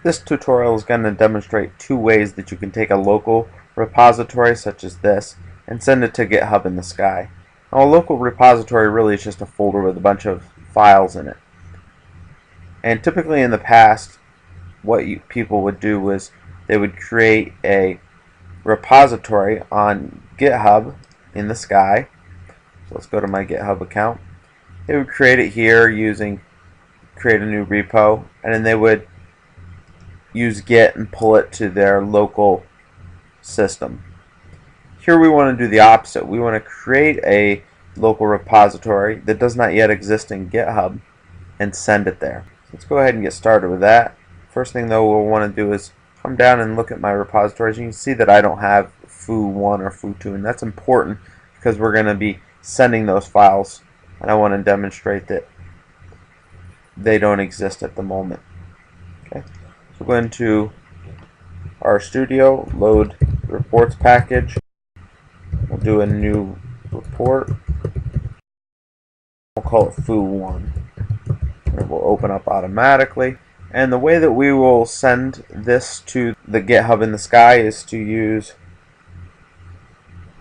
This tutorial is going to demonstrate two ways that you can take a local repository such as this and send it to GitHub in the sky. Now, a local repository really is just a folder with a bunch of files in it. And typically in the past, what people would do was they would create a repository on GitHub in the sky. So let's go to my GitHub account. They would create it here create a new repo, and then they would use Git and pull it to their local system. Here we want to do the opposite. We want to create a local repository that does not yet exist in GitHub and send it there. Let's go ahead and get started with that. First thing though we'll want to do is come down and look at my repositories. You can see that I don't have foo1 or foo2, and that's important because we're going to be sending those files, and I want to demonstrate that they don't exist at the moment. Okay, so go into our studio, load the reports package. We'll do a new report. We'll call it foo1. It will open up automatically. And the way that we will send this to the GitHub in the sky is to use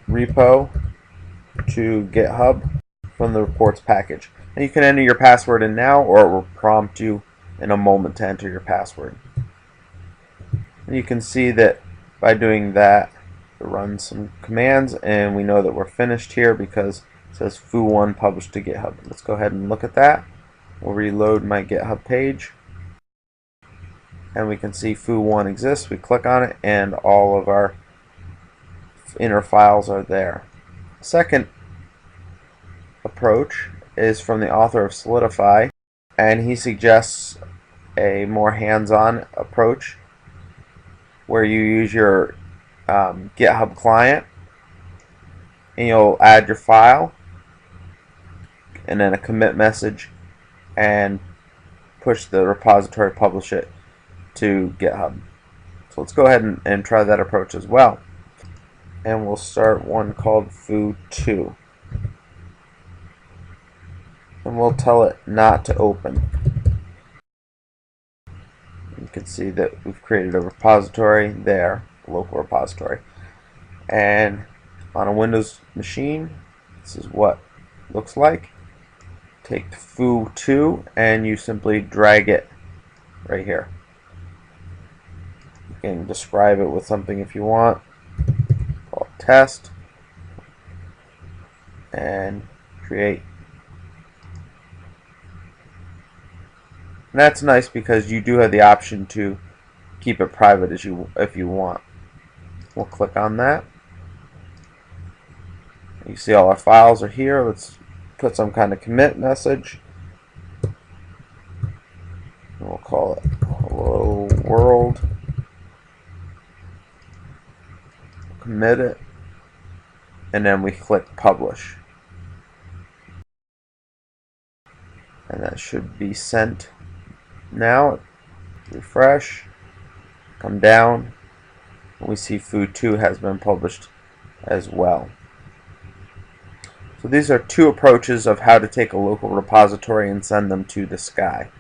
repo2github from the reports package. And you can enter your password in now, or it will prompt you in a moment to enter your password. And you can see that by doing that, it runs some commands, and we know that we're finished here because it says foo1 published to GitHub. Let's go ahead and look at that. We'll reload my GitHub page, and we can see foo1 exists. We click on it, and all of our inner files are there. Second approach is from the author of Solidify, and he suggests a more hands-on approach where you use your GitHub client, and you'll add your file and then a commit message and push the repository, publish it to GitHub. So let's go ahead and try that approach as well. And we'll start one called foo2. And we'll tell it not to open. You can see that we've created a repository there, a local repository. And on a Windows machine, this is what it looks like. Take foo2 and you simply drag it right here. You can describe it with something if you want. Call it test. And create. And that's nice because you do have the option to keep it private if you want. We'll click on that. You see all our files are here. Let's put some kind of commit message. And we'll call it hello world. Commit it. And then we click publish. And that should be sent now. Refresh, come down, and we see foo2 has been published as well. So these are two approaches of how to take a local repository and send them to the sky.